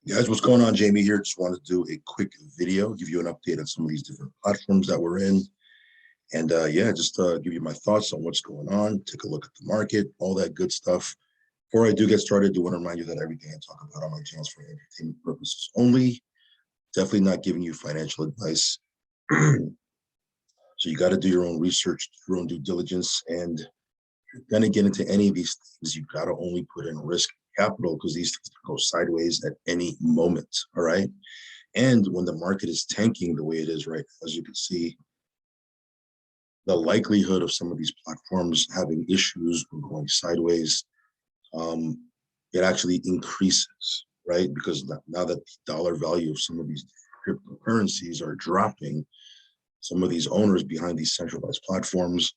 Guys, what's going on? Jamie here. Just wanted to do a quick video, give you an update on some of these different platforms that we're in. And yeah, just give you my thoughts on what's going on, take a look at the market, all that good stuff. Before I do get started, I do want to remind you that everything I talk about on my channel is for entertainment purposes only. Definitely not giving you financial advice. So you got to do your own research, your own due diligence. And if you're going to get into any of these things, you've got to only put in risk capital because these things can go sideways at any moment. All right. And when the market is tanking the way it is right now, as you can see, the likelihood of some of these platforms having issues or going sideways, it actually increases, right? Because now that the dollar value of some of these cryptocurrencies are dropping, some of these owners behind these centralized platforms,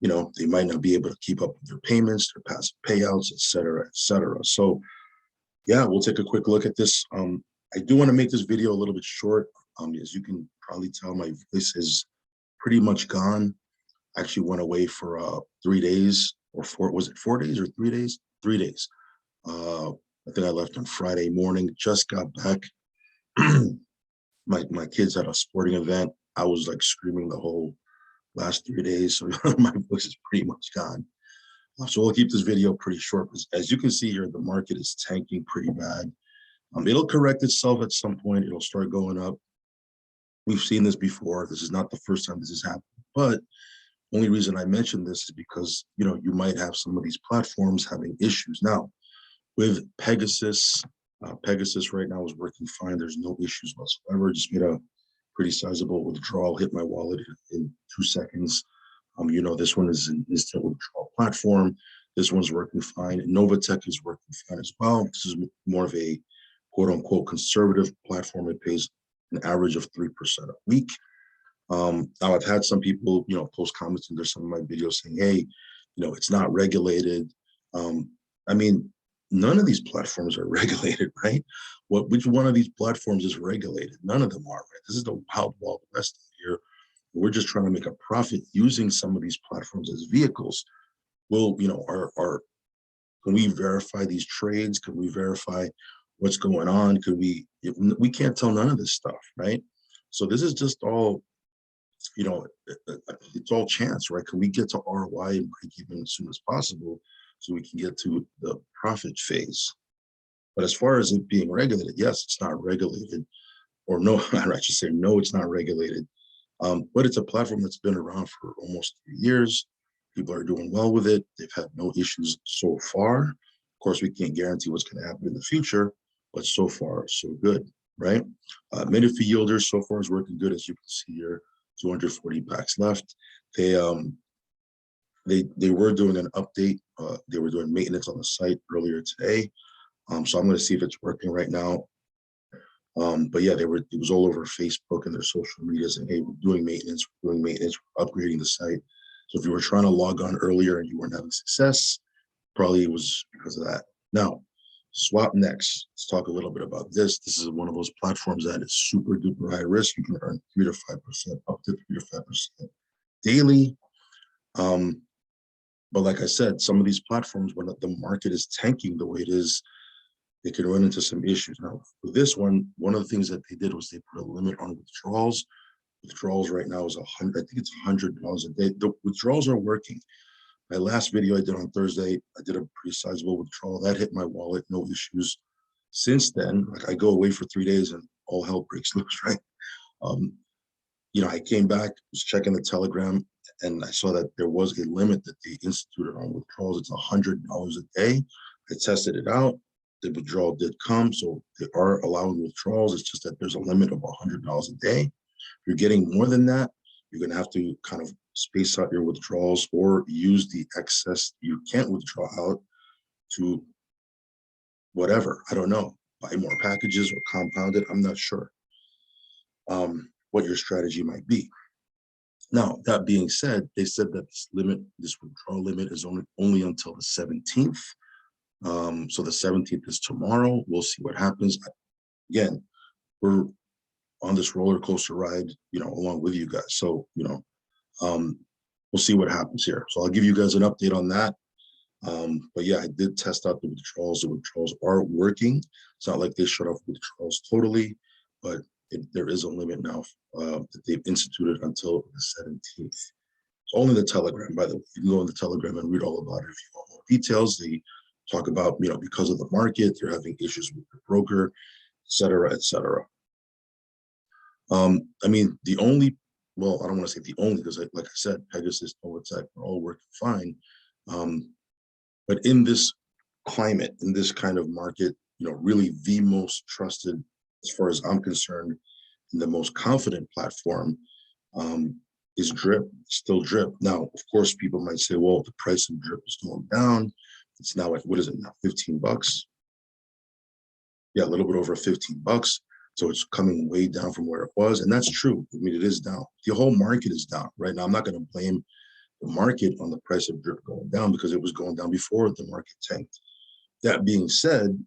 you know, they might not be able to keep up with their payments, their passive payouts, et cetera, et cetera. So yeah, we'll take a quick look at this. I do want to make this video a little bit short. As you can probably tell, my voice is pretty much gone. I actually went away for 3 days or four, was it 4 days or 3 days? 3 days. I think I left on Friday morning, just got back. my kids had a sporting event. I was like screaming the whole last 3 days, so my voice is pretty much gone. So we'll keep this video pretty short because as you can see here, the market is tanking pretty bad. It'll correct itself at some point. It'll start going up. We've seen this before. This is not the first time this has happened, but only reason I mention this is because, you know, you might have some of these platforms having issues. Now, with Pegasus, Pegasus right now is working fine. There's no issues whatsoever. Just made a pretty sizable withdrawal, hit my wallet in 2 seconds. You know, this one is an instant withdrawal platform. This one's working fine. Novatech is working fine as well. This is more of a quote unquote conservative platform. It pays an average of 3% a week. Now I've had some people, you know, post comments under some of my videos saying, hey, you know, it's not regulated. I mean, none of these platforms are regulated, right? Which one of these platforms is regulated? None of them are, right? This is the wild west here. We're just trying to make a profit using some of these platforms as vehicles. Well, you know, can we verify these trades? Can we verify what's going on? We can't tell none of this stuff, right? So this is just all, you know, it's all chance, right? Can we get to ROI and break even as soon as possible so we can get to the profit phase? But as far as it being regulated, yes, it's not regulated, or no, I should say no, it's not regulated. But it's a platform that's been around for almost 3 years. People are doing well with it. They've had no issues so far. Of course, we can't guarantee what's going to happen in the future, but so far, so good, right? Minute fee yielders so far is working good, as you can see here. 240 packs left. They were doing an update. They were doing maintenance on the site earlier today. So I'm going to see if it's working right now. But yeah, it was all over Facebook and their social media saying, hey, we're doing maintenance, we're upgrading the site. So if you were trying to log on earlier and you weren't having success, probably it was because of that. Now, Swap Next, let's talk a little bit about this. This is one of those platforms that is super duper high risk. You can earn 3 to 5%, up to 3 to 5% daily. But like I said, some of these platforms, when the market is tanking the way it is, they can run into some issues. Now, with this one of the things that they did was they put a limit on withdrawals. Withdrawals right now is 100. I think it's $100 a day. The withdrawals are working. My last video I did on Thursday, I did a pretty sizable withdrawal. That hit my wallet, no issues. Since then, like I go away for 3 days and all hell breaks loose, right? You know, I came back, was checking the Telegram, and I saw that there was a limit that they instituted on withdrawals. It's $100 a day. I tested it out. The withdrawal did come, so they are allowing withdrawals. It's just that there's a limit of $100 a day. If you're getting more than that, you're going to have to kind of space out your withdrawals or use the excess you can't withdraw out to whatever. I don't know, buy more packages or compound it. I'm not sure what your strategy might be. Now, that being said, they said that this withdrawal limit is only until the 17th. So the 17th is tomorrow. We'll see what happens. Again, we're on this roller coaster ride, you know, along with you guys. So, you know, we'll see what happens here. So I'll give you guys an update on that. But yeah, I did test out the withdrawals. The withdrawals are working. It's not like they shut off withdrawals totally, but there is a limit now that they've instituted until the 17th. It's only the Telegram, by the way. You can go in the Telegram and read all about it if you want more details. They talk about, because of the market, they're having issues with the broker, et cetera, et cetera. I mean, well, I don't want to say the only, because like I said, Pegasus, Tech are all working fine. But in this climate, in this kind of market, really the most trusted, as far as I'm concerned, and the most confident platform is Drip, still Drip. Now, of course, people might say, well, the price of Drip is going down. It's now at, what is it now, 15 bucks? Yeah, a little bit over 15 bucks. So it's coming way down from where it was. And that's true. I mean, it is down. The whole market is down right now. I'm not going to blame the market on the price of Drip going down because it was going down before the market tanked. That being said,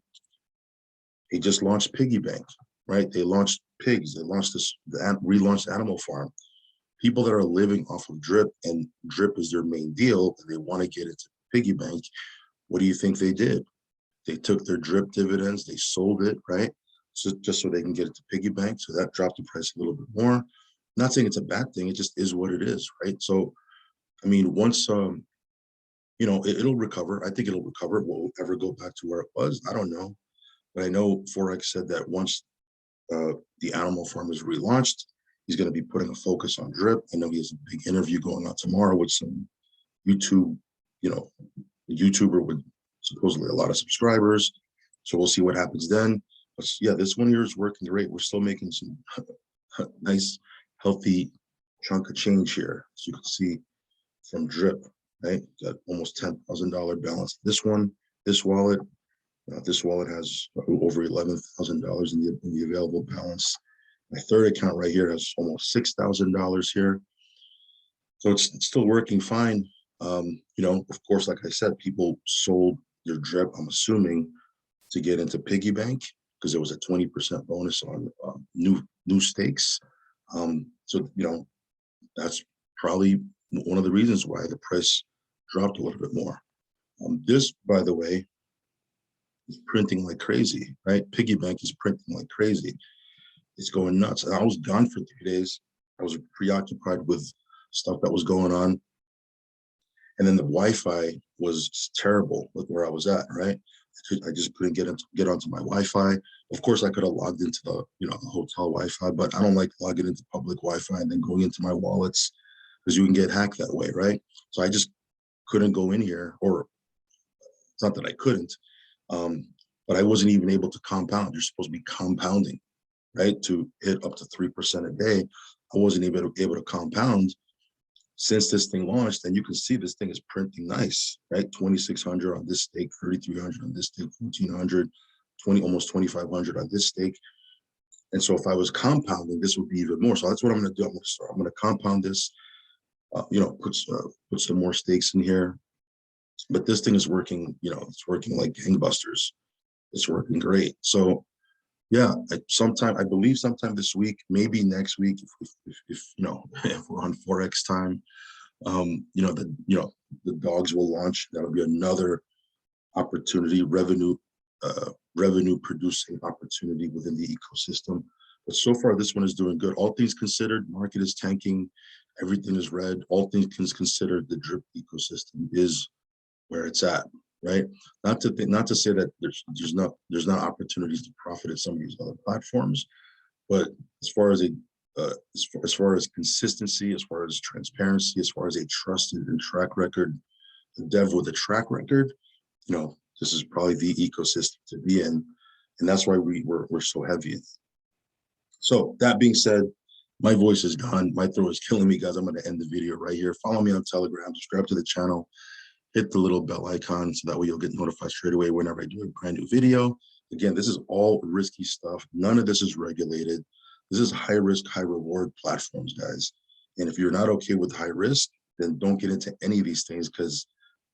they just launched Piggybank, right? They launched pigs. They launched relaunched Animal Farm. People that are living off of Drip, and Drip is their main deal, and they want to get into Piggybank. What do you think they did? They took their Drip dividends, they sold it, right? So just so they can get it to Piggybank. So that dropped the price a little bit more. I'm not saying it's a bad thing. It just is what it is, right? So, I mean, once, it'll recover. I think it'll recover. Will it ever go back to where it was? I don't know. But I know Forex said that once the Animal Farm is relaunched, he's going to be putting a focus on Drip. I know he has a big interview going on tomorrow with some YouTube, a YouTuber with supposedly a lot of subscribers. So we'll see what happens then. But yeah, this one here is working great. We're still making some nice, healthy chunk of change here. As you can see from Drip, right? Got almost $10,000 balance. This wallet has over $11,000 in the available balance. My third account right here has almost $6,000 here. So it's still working fine. Of course, like I said, people sold their Drip, I'm assuming, to get into Piggybank because there was a 20% bonus on new stakes. So that's probably one of the reasons why the price dropped a little bit more. This, by the way, is printing like crazy, right? Piggybank is printing like crazy. It's going nuts. And I was gone for 3 days. I was preoccupied with stuff that was going on. And then the Wi-Fi was terrible with where I was at, right? I just couldn't get onto my Wi-Fi. Of course, I could have logged into the hotel Wi-Fi, but I don't like logging into public Wi-Fi and then going into my wallets because you can get hacked that way, right? So I just couldn't go in here, or it's not that I couldn't, but I wasn't even able to compound. You're supposed to be compounding, right? To hit up to 3% a day. I wasn't able to compound since this thing launched, and you can see this thing is printing nice, right? 2,600 on this stake, 3,300 on this stake, 1,400, almost 2,500 on this stake. And so if I was compounding, this would be even more. So that's what I'm going to do. I'm going to compound this, put some more stakes in here. But this thing is working, it's working like gangbusters. It's working great. So yeah, I believe sometime this week, maybe next week, if we're on Forex time, the dogs will launch. That'll be another opportunity, revenue producing opportunity within the ecosystem. But so far, this one is doing good. All things considered, market is tanking. Everything is red. All things considered, the Drip ecosystem is where it's at. Right? Not to say that there's not opportunities to profit at some of these other platforms, but as far as as far as consistency, as far as transparency, as far as a trusted and track record, a dev with a track record, this is probably the ecosystem to be in, and that's why we're so heavy. So that being said, my voice is gone. My throat is killing me, guys. I'm going to end the video right here. Follow me on Telegram. Subscribe to the channel. Hit the little bell icon so that way you'll get notified straight away whenever I do a brand new video. Again, this is all risky stuff. None of this is regulated. This is high risk, high reward platforms, guys. And if you're not okay with high risk, then don't get into any of these things because,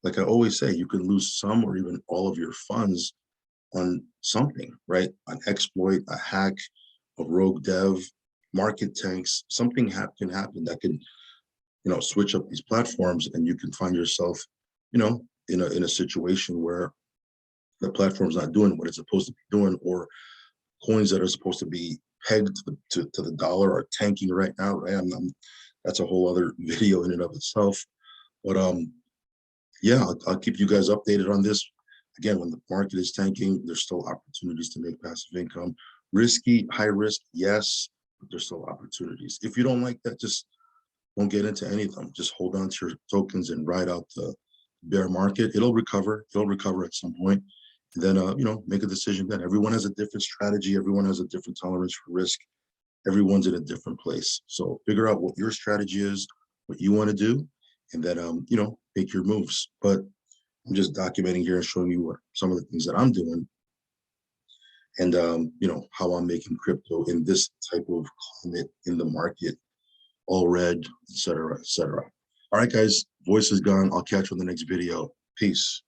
like I always say, you can lose some or even all of your funds on something, right? An exploit, a hack, a rogue dev, market tanks. Something can happen that can, switch up these platforms, and you can find yourself in a situation where the platform's not doing what it's supposed to be doing, or coins that are supposed to be pegged to the dollar are tanking right now, right? That's a whole other video in and of itself. But yeah, I'll keep you guys updated on this. Again, when the market is tanking, there's still opportunities to make passive income. Risky, high risk, yes, but there's still opportunities. If you don't like that, just don't get into any of them. Just hold on to your tokens and ride out the bear market. It'll recover. It'll recover at some point. And then, make a decision then. Everyone has a different strategy. Everyone has a different tolerance for risk. Everyone's in a different place. So figure out what your strategy is, what you want to do, and then, make your moves. But I'm just documenting here and showing you what some of the things that I'm doing, and how I'm making crypto in this type of climate in the market, all red, et cetera, et cetera. All right, guys, voice is gone. I'll catch you on the next video. Peace.